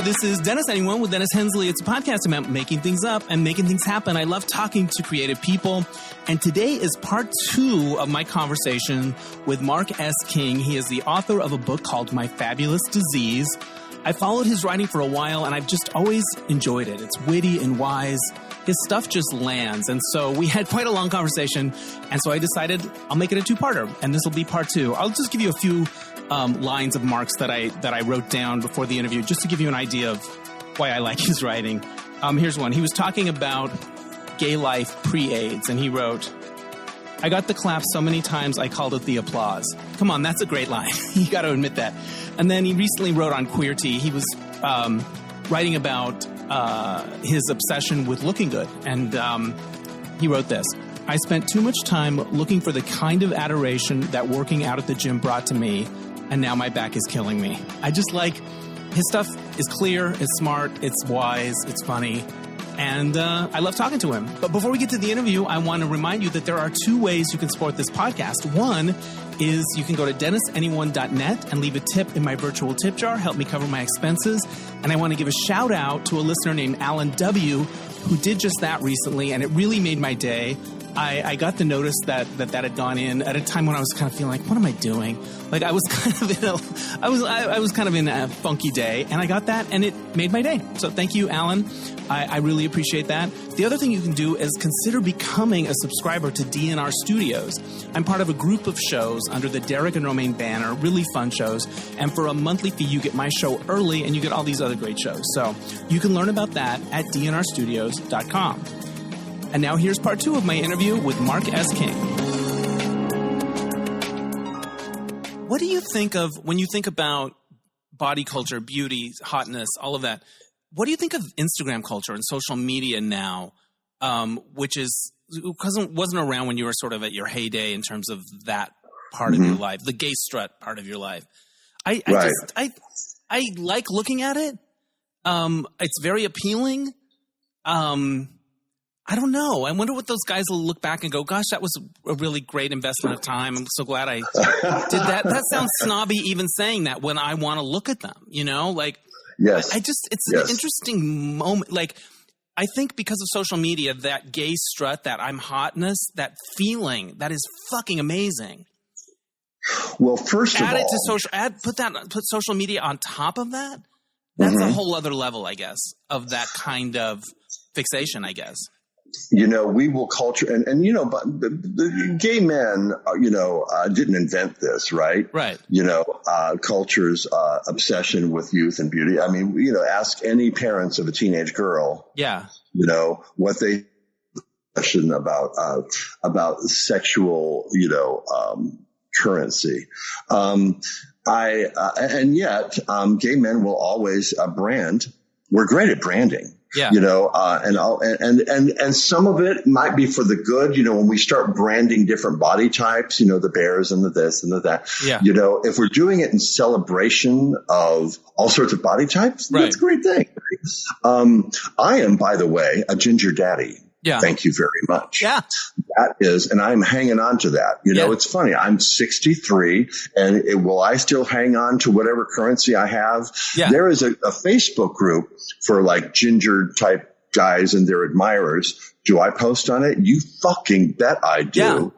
This is Dennis Anyone with Dennis Hensley. It's a podcast about making things up and making things happen. I love talking to creative people. And today is part 2 of my conversation with Mark S. King. He is the author of a book called My Fabulous Disease. I followed his writing for a while, and I've just always enjoyed it. It's witty and wise. His stuff just lands. And so we had quite a long conversation. And so I decided I'll make it a 2-parter, and this will be part 2. I'll just give you a few lines of Mark's that I wrote down before the interview, just to give you an idea of why I like his writing. Here's one. He was talking about gay life pre-AIDS, and he wrote, "I got the clap so many times I called it the applause." Come on, that's a great line. You got to admit that. And then he recently wrote on Queer Tea. He was writing about his obsession with looking good, and he wrote this. "I spent too much time looking for the kind of adoration that working out at the gym brought to me, and now my back is killing me." I just like his stuff is clear, it's smart, it's wise, it's funny, and I love talking to him. But before we get to the interview, I want to remind you that there are 2 ways you can support this podcast. One is you can go to DennisAnyone.net and leave a tip in my virtual tip jar, help me cover my expenses. And I want to give a shout out to a listener named Alan W., who did just that recently, and it really made my day. I got the notice that had gone in at a time when I was kind of feeling like, what am I doing? Like I was kind of in a funky day, and I got that, and it made my day. So thank you, Alan. I really appreciate that. The other thing you can do is consider becoming a subscriber to DNR Studios. I'm part of a group of shows under the Derek and Romaine banner, really fun shows. And for a monthly fee, you get my show early, and you get all these other great shows. So you can learn about that at dnrstudios.com. And now here's part 2 of my interview with Mark S. King. What do you think of when you think about body culture, beauty, hotness, all of that? What do you think of Instagram culture and social media now, which wasn't around when you were sort of at your heyday in terms of that part of your life, the gay strut part of your life? I like looking at it. It's very appealing. I don't know. I wonder what those guys will look back and go, gosh, that was a really great investment of time. I'm so glad I did that. That sounds snobby even saying that when I want to look at them, you know, like, yes, it's an interesting moment. Like, I think because of social media, that gay strut, that I'm hotness, that feeling, that is fucking amazing. Well, first of all, put social media on top of that. That's a whole other level, I guess, of that kind of fixation, I guess. You know, we will culture, and you know, but the gay men, you know, didn't invent this, right? Right. You know, culture's obsession with youth and beauty. I mean, you know, ask any parents of a teenage girl. Yeah. You know what they question about sexual, you know, currency. And yet, gay men will always brand. We're great at branding. Yeah. You know, and some of it might be for the good. You know, when we start branding different body types, you know, the bears and the this and the that, you know, if we're doing it in celebration of all sorts of body types, that's a great thing. I am, by the way, a ginger daddy. Yeah. Thank you very much. Yeah. That is, and I'm hanging on to that. You know, it's funny. I'm 63, and will I still hang on to whatever currency I have? Yeah. There is a Facebook group for like ginger type guys and their admirers. Do I post on it? You fucking bet I do. Yeah.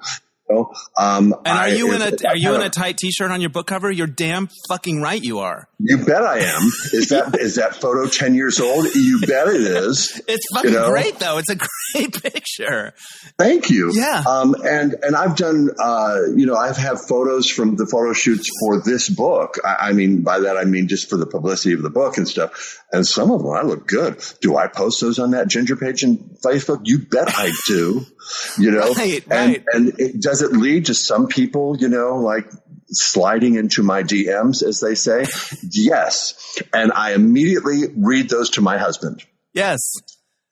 know? And are you in a tight t-shirt on your book cover? You're damn fucking right you are. You bet I am. Is that photo 10 years old? You bet it is. It's fucking great though. It's a great picture. Thank you. Yeah. And I've done, I've had photos from the photo shoots for this book. I mean, by that, I mean just for the publicity of the book and stuff. And some of them, I look good. Do I post those on that Ginger page in Facebook? You bet I do. Right. And does it lead to some people, like sliding into my DMs, as they say? Yes. And I immediately read those to my husband. Yes.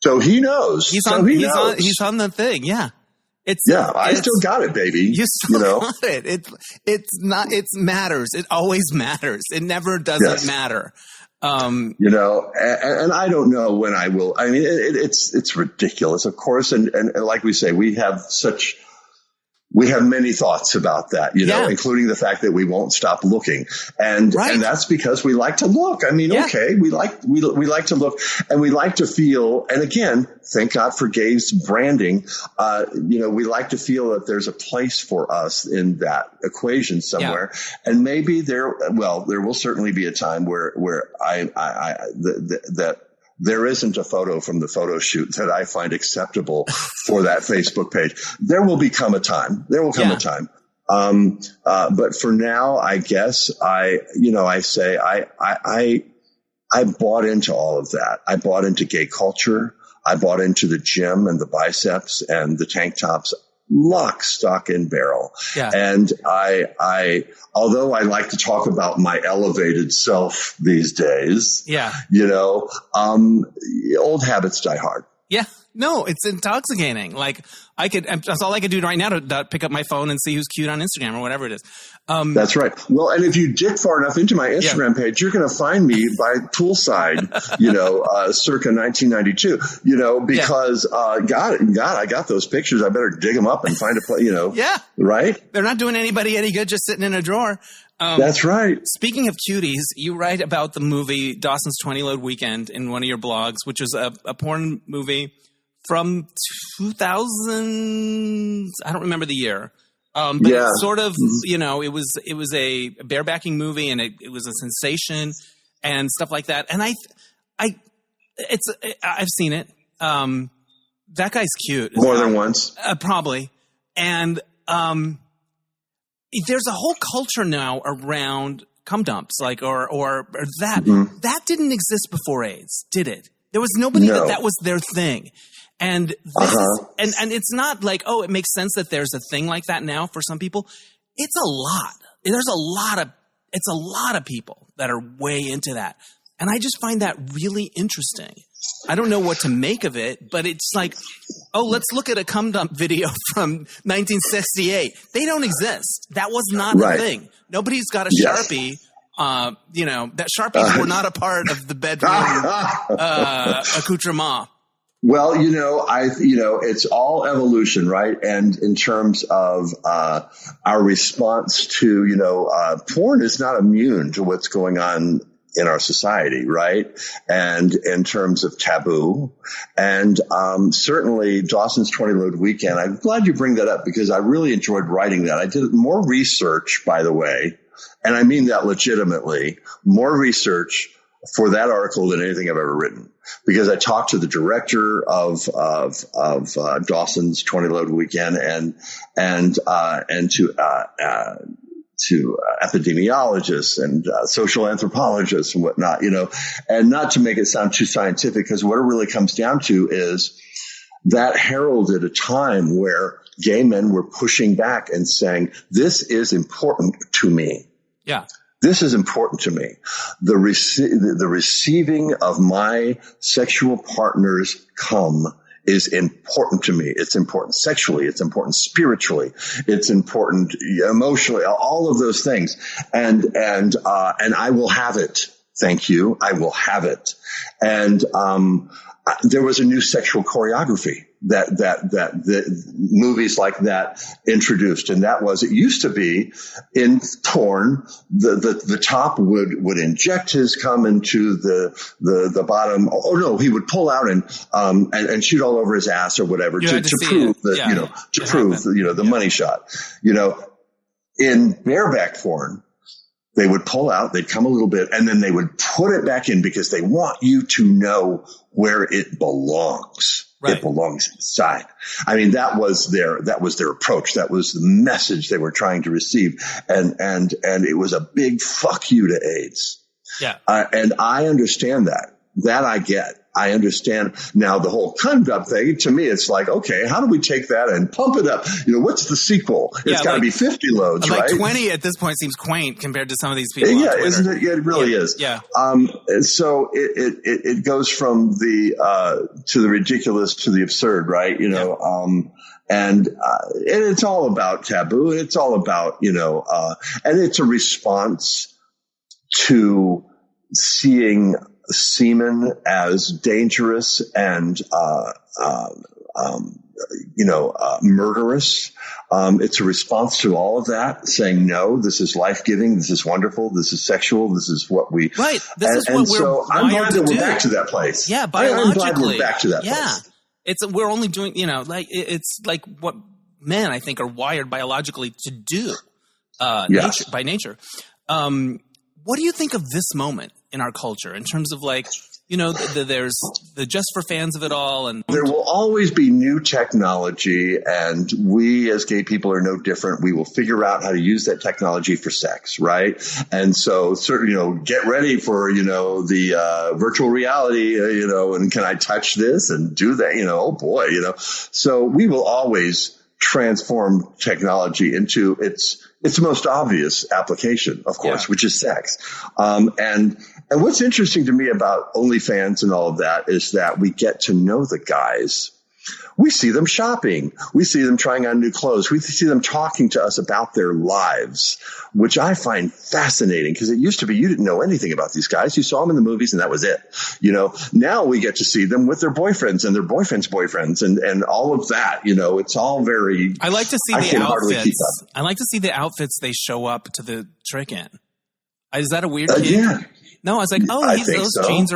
So he knows. He's on the thing. Yeah. I still got it, baby. You still got it. It matters. It always matters. It never doesn't matter. And I don't know when I will. I mean, it's ridiculous, of course. And like we say, we have such we have many thoughts about that, including the fact that we won't stop looking. And that's because we like to look. I mean, okay, we like to look and we like to feel. And again, thank God for Gabe's branding. We like to feel that there's a place for us in that equation somewhere. Yeah. And maybe there will certainly be a time where that there isn't a photo from the photo shoot that I find acceptable for that Facebook page. There will come a time. A time. But for now, I guess I bought into all of that. I bought into gay culture. I bought into the gym and the biceps and the tank tops, lock, stock, and barrel. Yeah. And although I like to talk about my elevated self these days, old habits die hard. Yeah. No, it's intoxicating. Like that's all I could do right now to pick up my phone and see who's cute on Instagram or whatever it is. That's right. Well, and if you dig far enough into my Instagram page, you're going to find me by poolside, circa 1992, because, God, I got those pictures. I better dig them up and find a place, Yeah. Right? They're not doing anybody any good just sitting in a drawer. That's right. Speaking of cuties, you write about the movie Dawson's 20-Load Weekend in one of your blogs, which is a porn movie from 2000. I don't remember the year. But it's sort of, it was a barebacking movie and it was a sensation and stuff like that. And I've seen it. That guy's cute. More than once. Probably. And, there's a whole culture now around cum dumps, like, or that. Mm-hmm. That didn't exist before AIDS, did it? There was nobody that was their thing. And this is, and it's not like, it makes sense that there's a thing like that now for some people. It's a lot. It's a lot of people that are way into that. And I just find that really interesting. I don't know what to make of it, but it's like, let's look at a cum dump video from 1968. They don't exist. That was not a thing. Nobody's got a Sharpie. That Sharpies were not a part of the bedroom accoutrement. Well, it's all evolution, right? And in terms of our response to, porn is not immune to what's going on in our society, right? And in terms of taboo. And certainly Dawson's 20-Load Weekend, I'm glad you bring that up because I really enjoyed writing that. I did more research, by the way, and I mean that legitimately, more research for that article than anything I've ever written. Because I talked to the director of Dawson's 20-Load Weekend and to epidemiologists and social anthropologists and whatnot, and not to make it sound too scientific, because what it really comes down to is that heralded a time where gay men were pushing back and saying, this is important to me. Yeah. This is important to me. The receiving of my sexual partner's cum is important to me. It's important sexually. It's important spiritually. It's important emotionally. All of those things. And I will have it. Thank you. I will have it. And there was a new sexual choreography that the movies like that introduced. And that was, it used to be in porn, the top would inject his cum into the bottom. Oh no, he would pull out and shoot all over his ass or whatever to prove that, the money shot, in bareback porn. They would pull out, they'd come a little bit, and then they would put it back in because they want you to know where it belongs. Right. It belongs inside. I mean, that was their approach. That was the message they were trying to receive. And it was a big fuck you to AIDS. Yeah. And I understand that. That I get. I understand. Now, the whole conduct thing, to me, it's like, okay, how do we take that and pump it up? What's the sequel? It's got to be 50 loads, right? 20 at this point seems quaint compared to some of these people. Yeah, isn't it? Yeah, it really is. Yeah. So it goes from to the ridiculous to the absurd, right? And it's all about taboo. It's all about, and it's a response to seeing semen as dangerous and murderous. It's a response to all of that, saying, no, this is life-giving, this is wonderful, this is sexual, this is what we... Right, this is what we're so I'm glad that we're do. back to that place. Yeah, biologically. I'm glad we're back to that place. We're only doing, it's like what men, I think, are wired biologically to do by nature. What do you think of this moment in our culture in terms of there's the just for fans of it all? And there will always be new technology, and we as gay people are no different. We will figure out how to use that technology for sex, right? And so, get ready for, the virtual reality, and can I touch this and do that? Oh boy, So we will always transform technology into its most obvious application, of course, which is sex. And what's interesting to me about OnlyFans and all of that is that we get to know the guys. We see them shopping. We see them trying on new clothes. We see them talking to us about their lives, which I find fascinating because it used to be you didn't know anything about these guys. You saw them in the movies and that was it. Now we get to see them with their boyfriends and their boyfriends' boyfriends and all of that. It's all very. I like to see the outfits. I like to see the outfits they show up to the trick in. Is that a weird kid? Yeah. No, I was like, those jeans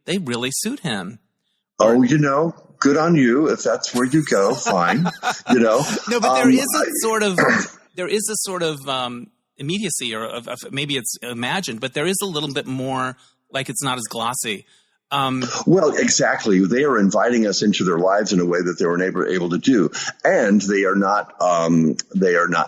they really suit him. Oh, good on you if that's where you go. Fine, No, but there is a sort of immediacy, or maybe it's imagined, but there is a little bit more like it's not as glossy. Well, exactly. They are inviting us into their lives in a way that they were never able to do. And they are not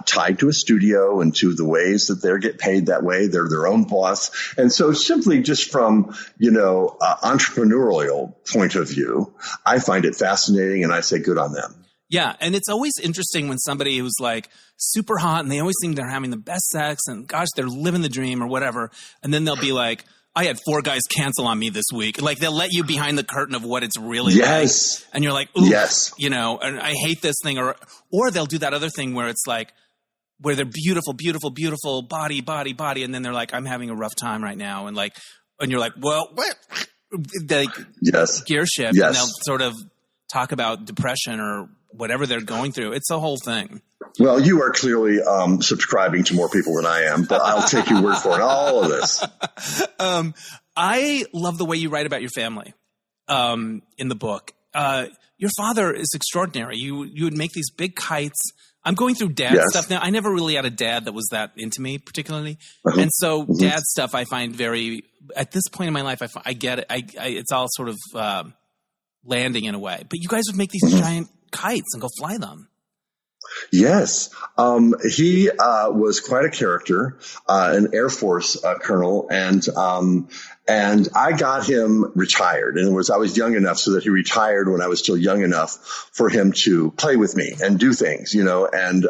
tied to a studio and to the ways that they get paid that way. They're their own boss. And so simply just from, entrepreneurial point of view, I find it fascinating and I say good on them. Yeah. And it's always interesting when somebody who's like super hot and they always think they're having the best sex and gosh, they're living the dream or whatever. And then they'll be like, I had 4 guys cancel on me this week. Like they'll let you behind the curtain of what it's really like. And you're like, ooh, and I hate this thing. Or they'll do that other thing where it's like, where they're beautiful, beautiful, beautiful body. And then they're like, I'm having a rough time right now. And you're like, well, what? Gear shift. Yes. And they'll sort of talk about depression or whatever they're going through. It's a whole thing. Well, you are clearly subscribing to more people than I am, but I'll take your word for it. All of this. I love the way you write about your family in the book. Your father is extraordinary. You would make these big kites. I'm going through dad stuff now. I never really had a dad that was that into me particularly. And so dad stuff I find very – at this point in my life, I get it. It's all sort of landing in a way. But you guys would make these giant kites and go fly them. Yes. He was quite a character, an Air Force colonel, and I got him retired. And I was young enough so that he retired when I was still young enough for him to play with me and do things, and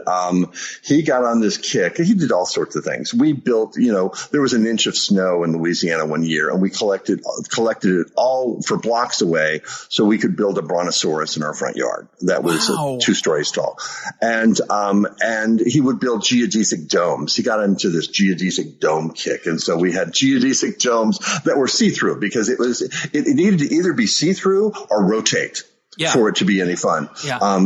he got on this kick. He did all sorts of things. We built, there was an inch of snow in Louisiana one year, and we collected it all for blocks away so we could build a brontosaurus in our front yard that was 2 stories tall. And he would build geodesic domes. He got into this geodesic dome kick. And so we had geodesic domes that were see-through because it needed to either be see-through or rotate. For it to be any fun,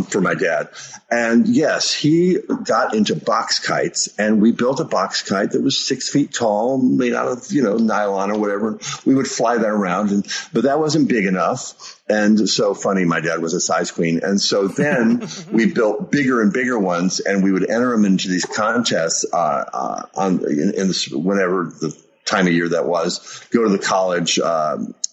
for my dad. And yes, he got into box kites, and we built a box kite that was 6 feet tall, made out of, nylon or whatever. We would fly that around, but that wasn't big enough. And so funny, my dad was a size queen. And so then we built bigger and bigger ones, and we would enter them into these contests, whenever the time of year that was, go to the college,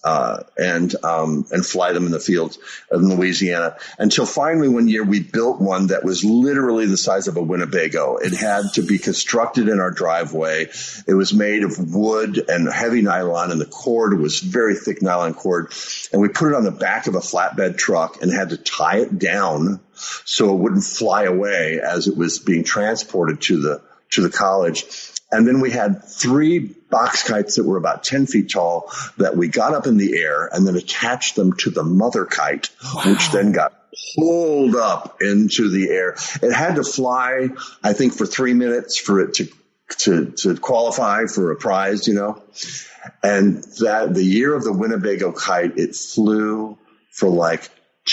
and fly them in the fields of Louisiana until finally one year we built one that was literally the size of a Winnebago. It had to be constructed in our driveway. It was made of wood and heavy nylon, and the cord was very thick nylon cord. And we put it on the back of a flatbed truck and had to tie it down so it wouldn't fly away as it was being transported to the college. And then we had 3 box kites that were about 10 feet tall that we got up in the air and then attached them to the mother kite, which then got pulled up into the air. It had to fly, I think, for 3 minutes for it to qualify for a prize, And that the year of the Winnebago kite, it flew for like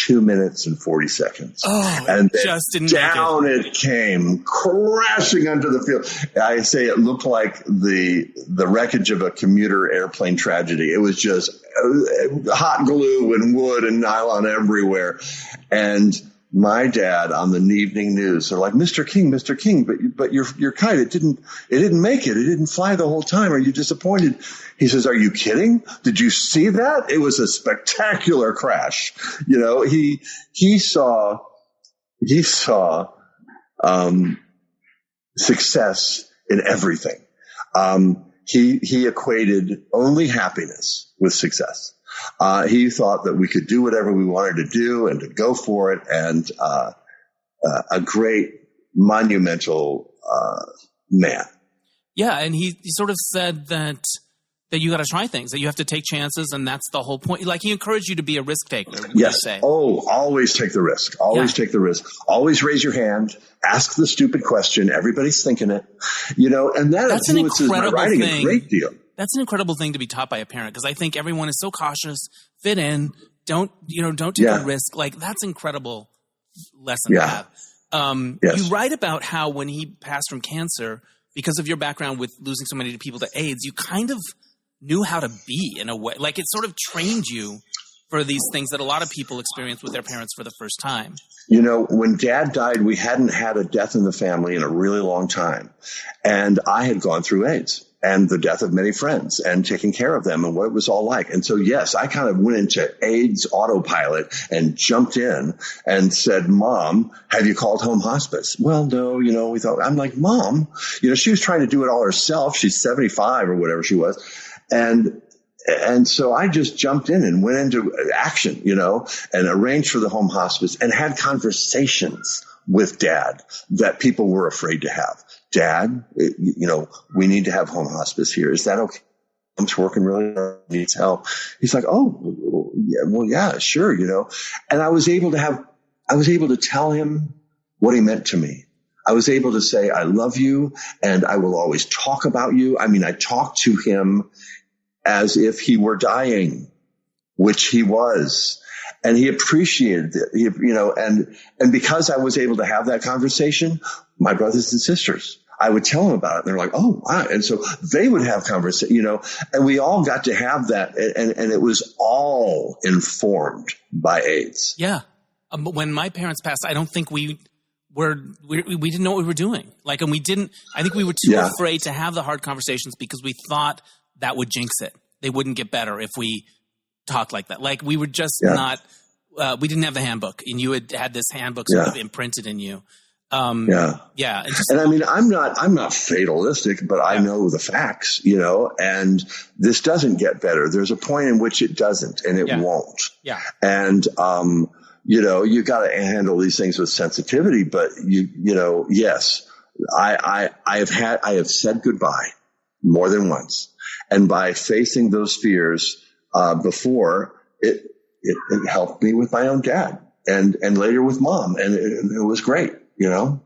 2 minutes and 40 seconds. Oh, and just didn't down it came crashing onto the field. I say it looked like the wreckage of a commuter airplane tragedy. It was just hot glue and wood and nylon everywhere. And my dad on the evening news, they're like, Mr. King, but your kite, it didn't make it. It didn't fly the whole time. Are you disappointed? He says, are you kidding? Did you see that? It was a spectacular crash. You know, he saw success in everything. He equated only happiness with success. He thought that we could do whatever we wanted to do and to go for it. And a great monumental man. Yeah. And he sort of said that you got to try things, that you have to take chances. And that's the whole point. Like, he encouraged you to be a risk taker. Yes. Oh, always take the risk. Take the risk. Always raise your hand. Ask the stupid question. Everybody's thinking it, you know, and that's influences my writing a great deal. That's an incredible thing to be taught by a parent, because I think everyone is so cautious. Fit in, don't take a risk. Like, that's an incredible lesson to have. You write about how when he passed from cancer, because of your background with losing so many people to AIDS, you kind of knew how to be in a way. Like, it sort of trained you for these things that a lot of people experience with their parents for the first time. You know, when Dad died, we hadn't had a death in the family in a really long time. And I had gone through AIDS and the death of many friends and taking care of them and what it was all like. And so, yes, I kind of went into AIDS autopilot and jumped in and said, Mom, have you called home hospice? Well, no, you know, I'm like, Mom, you know, she was trying to do it all herself. She's 75 or whatever she was. And so I just jumped in and went into action, you know, and arranged for the home hospice and had conversations with Dad that people were afraid to have. Dad, you know, we need to have home hospice here. Is that okay? I'm working really hard, needs help. He's like, oh, yeah, sure, you know. And I was able to tell him what he meant to me. I was able to say, I love you and I will always talk about you. I mean, I talked to him as if he were dying, which he was. And he appreciated it, you know, and because I was able to have that conversation, my brothers and sisters, I would tell them about it. And they're like, oh, wow. And so they would have conversation, you know, and we all got to have that. And it was all informed by AIDS. Yeah. When my parents passed, I don't think we didn't know what we were doing. Like, and I think we were too afraid to have the hard conversations because we thought that would jinx it. They wouldn't get better if we talked like that. Like, we were just not, we didn't have the handbook, and you had this handbook sort of imprinted in you. And I mean, I'm not fatalistic, but I know the facts, you know, and this doesn't get better. There's a point in which it doesn't, and it won't. Yeah. And, you know, you got to handle these things with sensitivity, but you know, yes, I have said goodbye more than once. And by facing those fears, before it helped me with my own dad and later with Mom. And it was great, you know?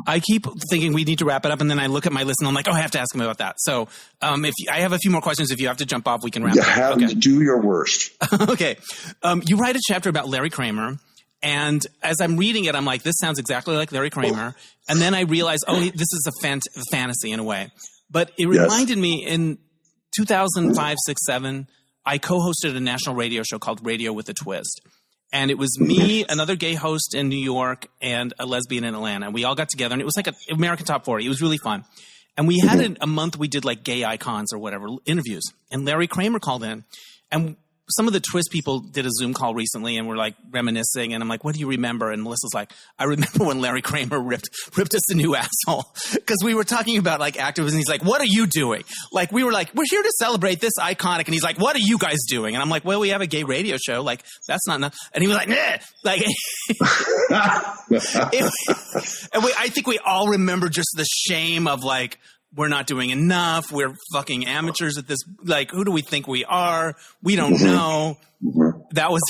I keep thinking we need to wrap it up, and then I look at my list and I'm like, oh, I have to ask him about that. So I have a few more questions. If you have to jump off, we can wrap it up. Okay. Do your worst. Okay. You write a chapter about Larry Kramer, and as I'm reading it, I'm like, this sounds exactly like Larry Kramer. And then I realize, this is a fantasy in a way. But it reminded me in 2005, 6, 7, I co-hosted a national radio show called Radio with a Twist. And it was me, another gay host in New York, and a lesbian in Atlanta. And we all got together, and it was like an American Top 40. It was really fun. And we had a month we did like gay icons or whatever, interviews. And Larry Kramer called in. And some of the Twist people did a Zoom call recently and were like reminiscing. And I'm like, what do you remember? And Melissa's like, I remember when Larry Kramer ripped us a new asshole. Because we were talking about like activism. He's like, what are you doing? Like, we were like, we're here to celebrate this iconic. And he's like, what are you guys doing? And I'm like, well, we have a gay radio show. Like, that's not enough. And he was like, nah. Like, I think we all remember just the shame of like, we're not doing enough. We're fucking amateurs at this. Like, who do we think we are? We don't know. That was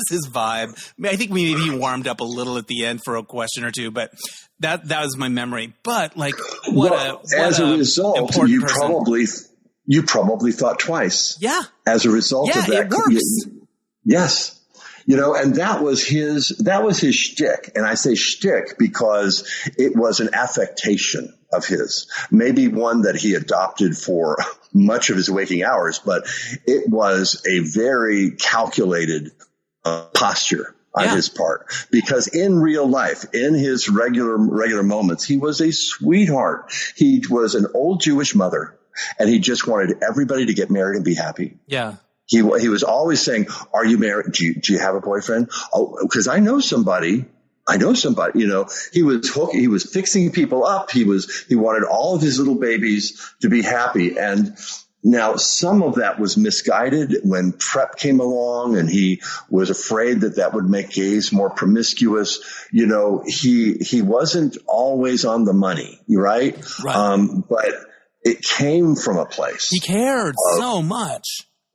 his vibe. I mean, I think maybe he warmed up a little at the end for a question or two, but that was my memory. But like, as a result, you probably thought twice. Yeah. As a result of that. It works. Yes. And that was his shtick. And I say shtick because it was an affectation of his, maybe one that he adopted for much of his waking hours, but it was a very calculated posture on his part, because in real life, in his regular moments, he was a sweetheart. He was an old Jewish mother, and he just wanted everybody to get married and be happy. Yeah. He was always saying, "Are you married? Do you have a boyfriend? Oh, because I know somebody. He was fixing people up. He wanted all of his little babies to be happy. And now some of that was misguided when PrEP came along, and he was afraid that would make gays more promiscuous. He wasn't always on the money, right? But it came from a place. He cared so much.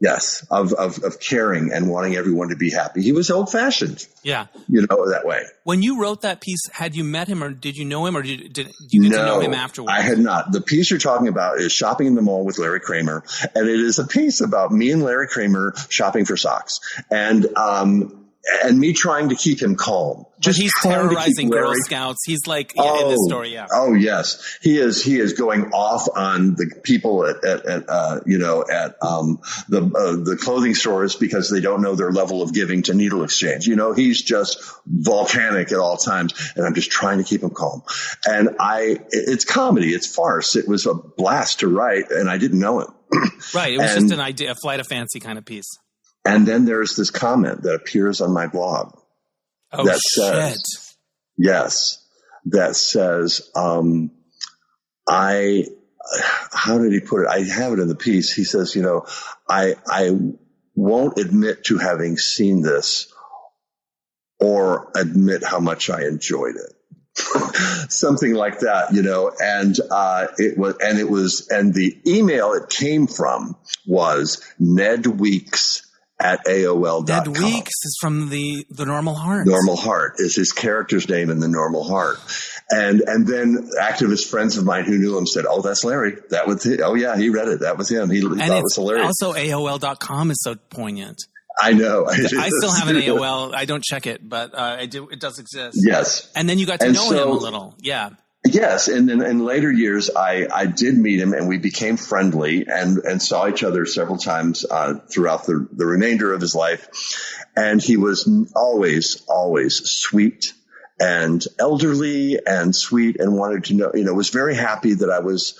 Yes, of caring and wanting everyone to be happy. He was old-fashioned. Yeah. That way. When you wrote that piece, had you met him, or did you know him, or did you get to know him afterwards? I had not. The piece you're talking about is Shopping in the Mall with Larry Kramer, and it is a piece about me and Larry Kramer shopping for socks. And me trying to keep him calm. But he's terrorizing Girl Scouts. He's like in this story, yeah. Oh yes, he is. He is going off on the people at the clothing stores because they don't know their level of giving to needle exchange. He's just volcanic at all times, and I'm just trying to keep him calm. And it's comedy, it's farce. It was a blast to write, and I didn't know him. Right, it was just an idea, a flight of fancy kind of piece. And then there's this comment that appears on my blog that says, how did he put it? I have it in the piece. He says, I won't admit to having seen this or admit how much I enjoyed it. Something like that, and the email it came from was Ned Weeks at AOL.com. Ned Weeks is from the Normal Heart. Normal Heart is his character's name in the Normal Heart. And then activist friends of mine who knew him said, "Oh, that's Larry. That was it. Oh yeah, he read it. That was him. He thought it was hilarious." Also, AOL.com is so poignant. I know. I still have an AOL. I don't check it, but I do. It does exist. Yes. And then you got to know him a little. Yeah. Yes, and then in later years, I did meet him, and we became friendly and saw each other several times throughout the remainder of his life. And he was always sweet and elderly and sweet, and wanted to know. Was very happy that I was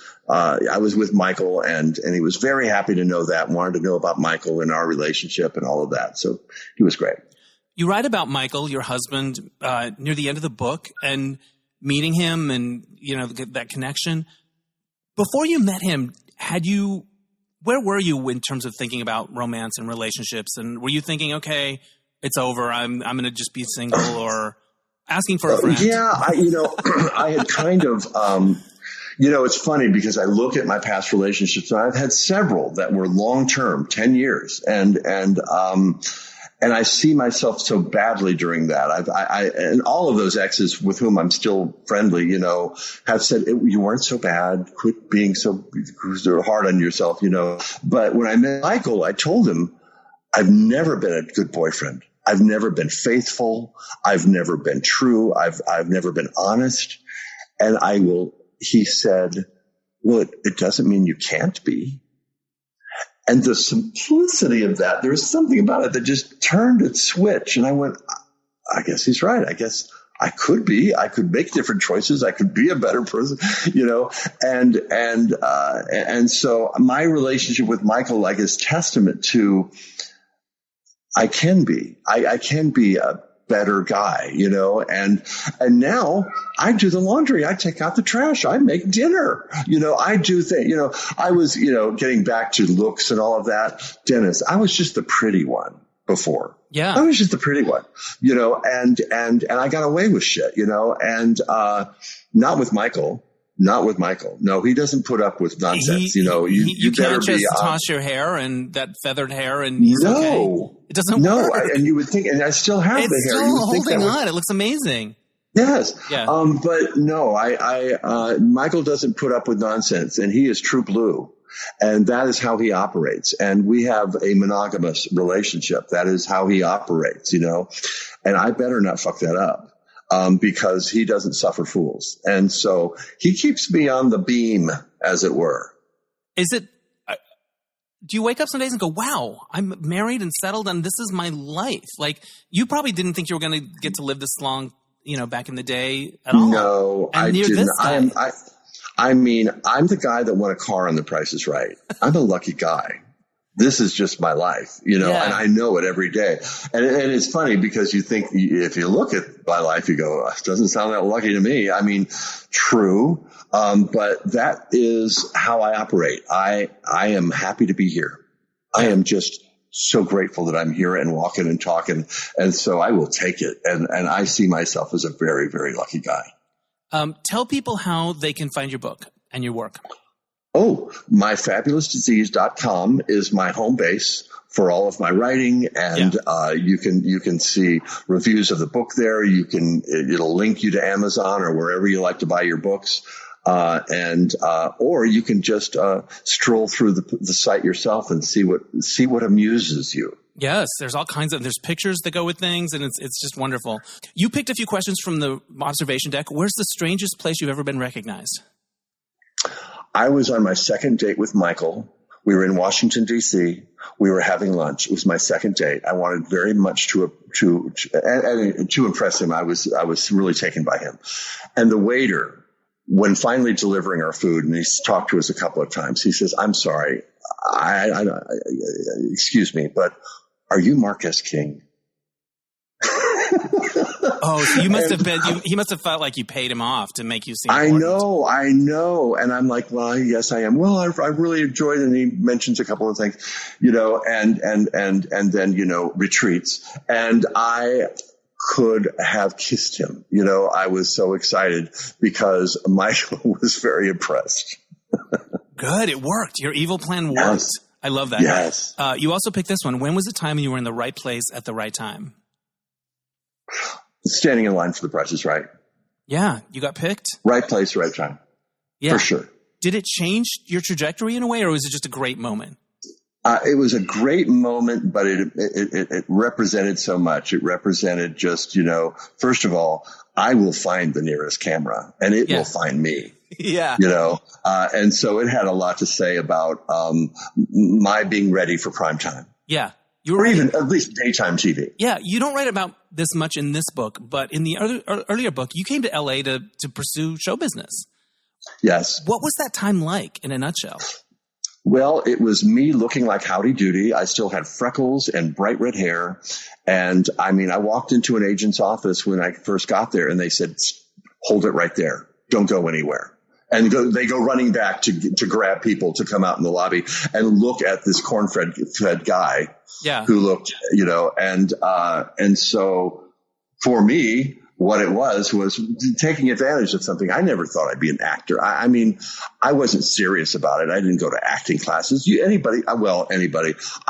with Michael, and he was very happy to know that, and wanted to know about Michael and our relationship and all of that. So he was great. You write about Michael, your husband, near the end of the book, and meeting him and, that connection. Before you met him, where were you in terms of thinking about romance and relationships? And were you thinking, okay, it's over, I'm going to just be single, or asking for a friend? I had kind of, it's funny because I look at my past relationships, and I've had several that were long-term, 10 years. And I see myself so badly during that. And all of those exes with whom I'm still friendly, have said, "You weren't so bad. Quit being so hard on yourself," But when I met Michael, I told him, I've never been a good boyfriend. I've never been faithful. I've never been true. I've never been honest. And he said, "Well, it doesn't mean you can't be." And the simplicity of that, there was something about it that just turned its switch. And I went, I guess he's right. I guess I could make different choices. I could be a better person, and so my relationship with Michael, is testament to, I can be a better guy, and now I do the laundry, I take out the trash, I make dinner, I do things, I was, getting back to looks and all of that, Dennis, I was just the pretty one before. Yeah. I was just the pretty one, and I got away with shit, and not with Michael. No, he doesn't put up with nonsense. You better can't just toss your hair and that feathered hair and he's okay. It doesn't work. And you would think, and I still have the hair. It's still holding on. It looks amazing. Yes. Yeah. But no, Michael doesn't put up with nonsense, and he is true blue. And that is how he operates. And we have a monogamous relationship. That is how he operates, and I better not fuck that up. Because he doesn't suffer fools. And so he keeps me on the beam, as it were. Do you wake up some days and go, wow, I'm married and settled and this is my life? Like, you probably didn't think you were going to get to live this long, back in the day at all. No, I didn't. I'm the guy that won a car on The Price is Right. I'm a lucky guy. This is just my life, and I know it every day. And it's funny because you think, if you look at my life, you go, it doesn't sound that lucky to me. I mean, true. But that is how I operate. I am happy to be here. I am just so grateful that I'm here and walking and talking. And so I will take it. And I see myself as a very, very lucky guy. Tell people how they can find your book and your work. Oh, myfabulousdisease.com is my home base for all of my writing. And, you can see reviews of the book there. It'll link you to Amazon or wherever you like to buy your books. Or you can just, stroll through the site yourself and see what amuses you. Yes, there's all kinds there's pictures that go with things, and it's just wonderful. You picked a few questions from the observation deck. Where's the strangest place you've ever been recognized? I was on my second date with Michael. We were in Washington, D.C. We were having lunch. It was my second date. I wanted very much to impress him. I was really taken by him. And the waiter, when finally delivering our food, and he's talked to us a couple of times, he says, "I'm sorry. Excuse me, but are you Mark S. King?" Oh, so you must have been. He must have felt like you paid him off to make you seem important. I know, and I'm like, well, yes, I am. Well, I really enjoyed it, and he mentions a couple of things, and then retreats, and I could have kissed him. I was so excited because Michael was very impressed. Good, it worked. Your evil plan worked. Yes. I love that. Yes. You also picked this one. When was the time when you were in the right place at the right time? Standing in line for The Price is Right. Yeah, you got picked? Right place, right time. Yeah. For sure. Did it change your trajectory in a way, or was it just a great moment? It was a great moment, but it represented so much. It represented just, first of all, I will find the nearest camera, and it will find me. Yeah. And so it had a lot to say about my being ready for prime time. Yeah. Or even at least daytime TV. Yeah, you don't write about this much in this book, but in the earlier book, you came to L.A. to pursue show business. Yes. What was that time like in a nutshell? Well, it was me looking like Howdy Doody. I still had freckles and bright red hair. And I walked into an agent's office when I first got there, and they said, "Hold it right there. Don't go anywhere." And they go running back to grab people to come out in the lobby and look at this corn-fed guy who looked, and so for me, what it was taking advantage of something. I never thought I'd be an actor. I wasn't serious about it. I didn't go to acting classes. Anybody. I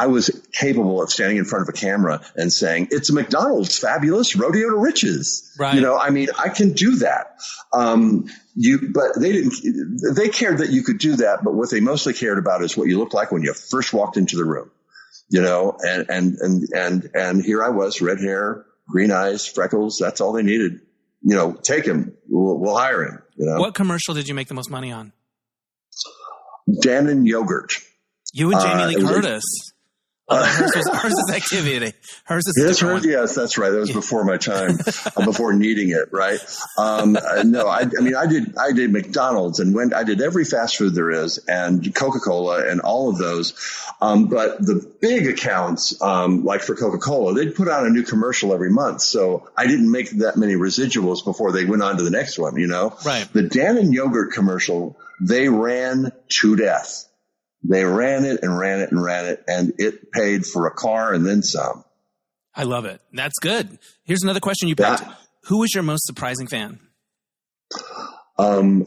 was capable of standing in front of a camera and saying, "It's a McDonald's fabulous rodeo to riches." Right. I can do that. But they cared that you could do that. But what they mostly cared about is what you looked like when you first walked into the room, and here I was, red hair, green eyes, freckles. That's all they needed. Take him. We'll hire him. What commercial did you make the most money on? Dannon Yogurt. You and Jamie Lee Curtis. Hers is activity. Yes, that's right. That was before my time, before needing it. Right. No, I did McDonald's and I did every fast food there is and Coca-Cola and all of those. But the big accounts, like for Coca-Cola, they'd put out a new commercial every month. So I didn't make that many residuals before they went on to the next one, Right. The Dannon Yogurt commercial, they ran to death. They ran it and ran it and ran it, and it paid for a car and then some. I love it. That's good. Here's another question you picked. Who was your most surprising fan? Elton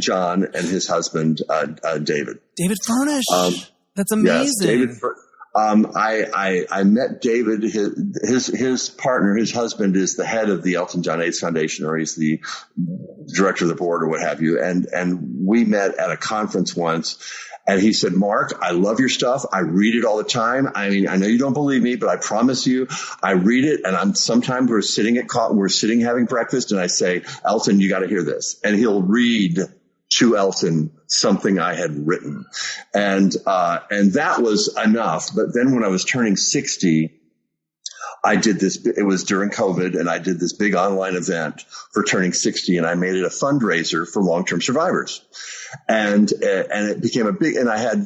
John and his husband, David. David Furnish. That's amazing. Yes, I met David. His partner, his husband, is the head of the Elton John AIDS Foundation, or he's the director of the board, or what have you. And we met at a conference once. And he said, Mark, I love your stuff. I read it all the time. I mean, I know you don't believe me, but I promise you, I read it. And sometimes we're sitting having breakfast, and I say, Elton, you got to hear this. And he'll read to Elton something I had written. And that was enough. But then when I was turning 60, I did this, it was during COVID, and I did this big online event for turning 60, and I made it a fundraiser for long-term survivors. And it became and I had,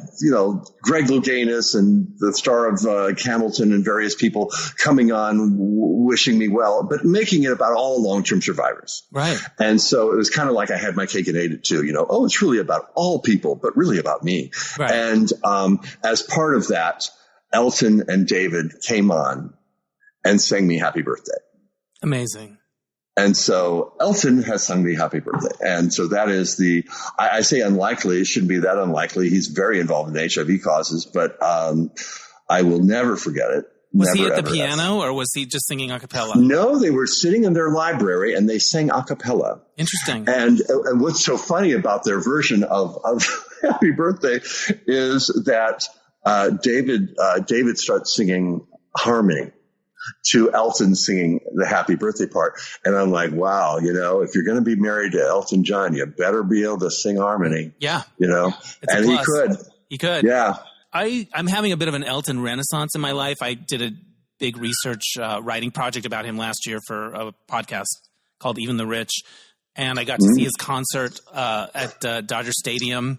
Greg Louganis and the star of Hamilton and various people coming on wishing me well, but making it about all long-term survivors. Right. And so it was kind of like I had my cake and ate it too, it's really about all people, but really about me. Right. And as part of that, Elton and David came on and sang me happy birthday. Amazing. And so Elton has sung me happy birthday. And so that is I say unlikely. It shouldn't be that unlikely. He's very involved in HIV causes, but I will never forget it. Was he at the piano, or was he just singing a cappella? No, they were sitting in their library and they sang a cappella. Interesting. And what's so funny about their version of happy birthday is that David starts singing harmony to Elton singing the happy birthday part. And I'm like, wow, if you're going to be married to Elton John, you better be able to sing harmony. Yeah. And he could. He could. Yeah. I'm having a bit of an Elton renaissance in my life. I did a big research writing project about him last year for a podcast called Even the Rich. And I got to see his concert at Dodger Stadium.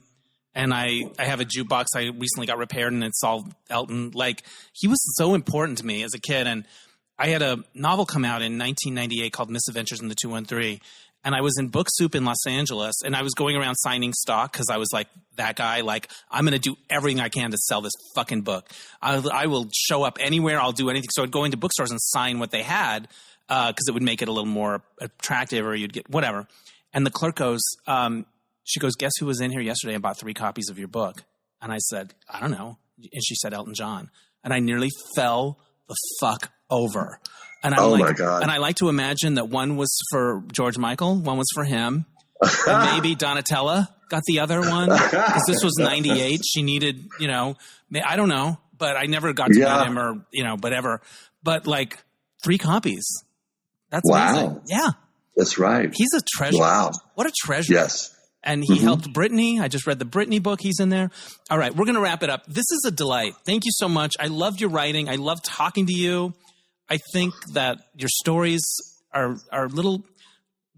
And I have a jukebox I recently got repaired, and it's all Elton. Like, he was so important to me as a kid. And I had a novel come out in 1998 called Misadventures in the 213. And I was in Book Soup in Los Angeles, and I was going around signing stock because I was like that guy. Like, I'm going to do everything I can to sell this fucking book. I will show up anywhere. I'll do anything. So I'd go into bookstores and sign what they had because it would make it a little more attractive, or you'd get whatever. And the clerk goes, she goes, guess who was in here yesterday and bought 3 copies of your book? And I said, I don't know. And she said, Elton John. And I nearly fell the fuck over. And I'm my God. And I like to imagine that one was for George Michael, one was for him. And maybe Donatella got the other one. Because this was 98. She needed, I don't know. But I never got to meet him, or, whatever. But 3 copies. That's amazing. Yeah. That's right. He's a treasure. Wow. What a treasure. Yes. And he helped Britney. I just read the Britney book. He's in there. All right. We're going to wrap it up. This is a delight. Thank you so much. I loved your writing. I love talking to you. I think that your stories are little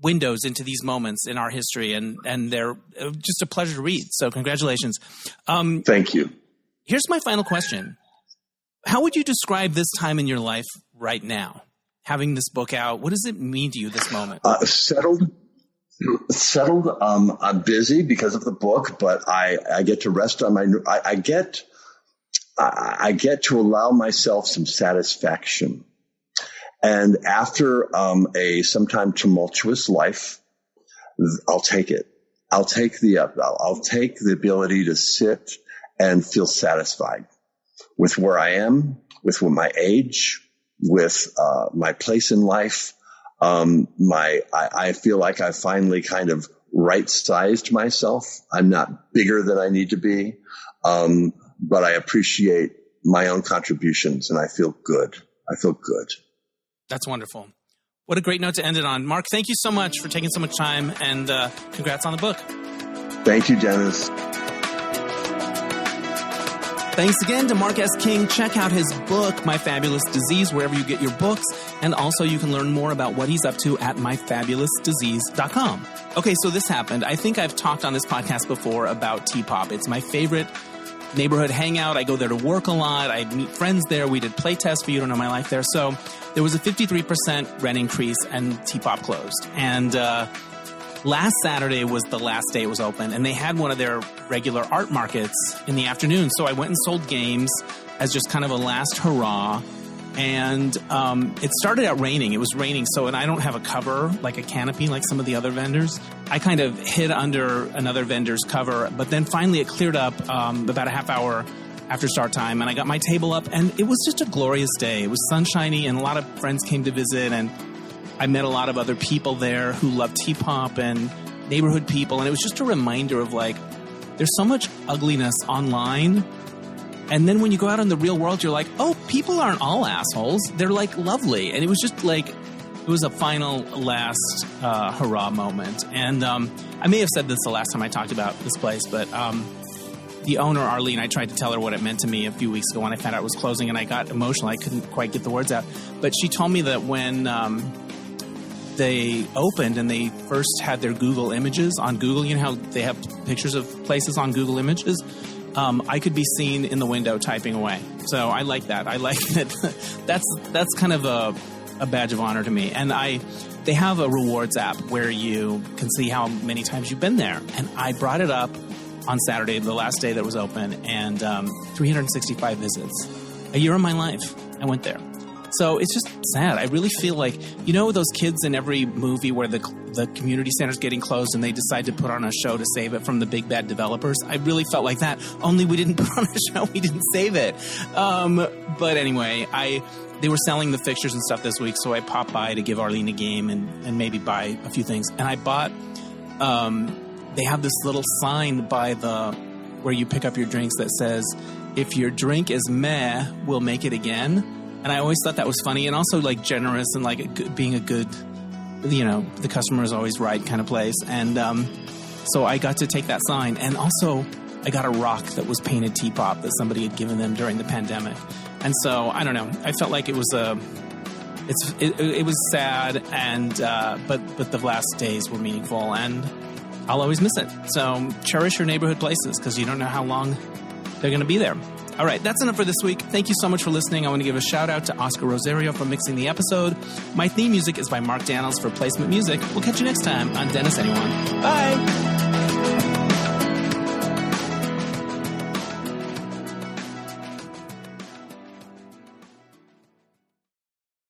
windows into these moments in our history, and they're just a pleasure to read. So congratulations. Thank you. Here's my final question. How would you describe this time in your life right now? Having this book out, what does it mean to you this moment? Settled. I'm busy because of the book, but I get to rest on I get to allow myself some satisfaction. And after a sometime tumultuous life, I'll take it. I'll take the ability to sit and feel satisfied with where I am, with my age, with my place in life. I feel like I finally kind of right-sized myself. I'm not bigger than I need to be, but I appreciate my own contributions, and I feel good. That's wonderful. What a great note to end it on. Mark, thank you so much for taking so much time, and congrats on the book. Thank you, Dennis. Thanks again to Mark S. King. Check out his book, My Fabulous Disease, wherever you get your books. And also you can learn more about what he's up to at myfabulousdisease.com. Okay, so this happened. I think I've talked on this podcast before about T-Pop. It's my favorite neighborhood hangout. I go there to work a lot. I meet friends there. We did play tests for You Don't Know My Life there. So there was a 53% rent increase, and T-Pop closed. And last Saturday was the last day it was open, and they had one of their regular art markets in the afternoon. So I went and sold games as just kind of a last hurrah. And it started out raining. It was raining. And I don't have a cover, like a canopy, like some of the other vendors. I kind of hid under another vendor's cover. But then finally it cleared up about a half hour after start time, and I got my table up, and it was just a glorious day. It was sunshiny, and a lot of friends came to visit, and I met a lot of other people there who love T-pop and neighborhood people, and it was just a reminder of, like, there's so much ugliness online, and then when you go out in the real world, you're like, oh, people aren't all assholes. They're, like, lovely. And it was just, like, it was a final last hurrah moment. And I may have said this the last time I talked about this place, but the owner, Arlene, I tried to tell her what it meant to me a few weeks ago when I found out it was closing, and I got emotional. I couldn't quite get the words out. But she told me that when they opened and they first had their Google images on Google, you know how they have pictures of places on Google Images? I could be seen in the window typing away. So I like that. I like that. That's kind of a badge of honor to me. And they have a rewards app where you can see how many times you've been there. And I brought it up on Saturday, the last day that was open, and 365 visits. A year of my life, I went there. So it's just sad. I really feel like, you know, those kids in every movie where the community center's getting closed and they decide to put on a show to save it from the big bad developers. I really felt like that. Only we didn't put on a show. We didn't save it. But anyway, they were selling the fixtures and stuff this week, so I popped by to give Arlene a game and maybe buy a few things. And I bought, they have this little sign by where you pick up your drinks that says, if your drink is meh, we'll make it again. And I always thought that was funny and also, like, generous and, like, being a good, you know, the customer is always right kind of place. And so I got to take that sign. And also I got a rock that was painted T-pop that somebody had given them during the pandemic. And so, I don't know, I felt like it was it was sad, and but the last days were meaningful, and I'll always miss it. So cherish your neighborhood places, because you don't know how long they're going to be there. All right, that's enough for this week. Thank you so much for listening. I want to give a shout out to Oscar Rosario for mixing the episode. My theme music is by Mark Daniels for Placement Music. We'll catch you next time on Dennis Anyone. Bye.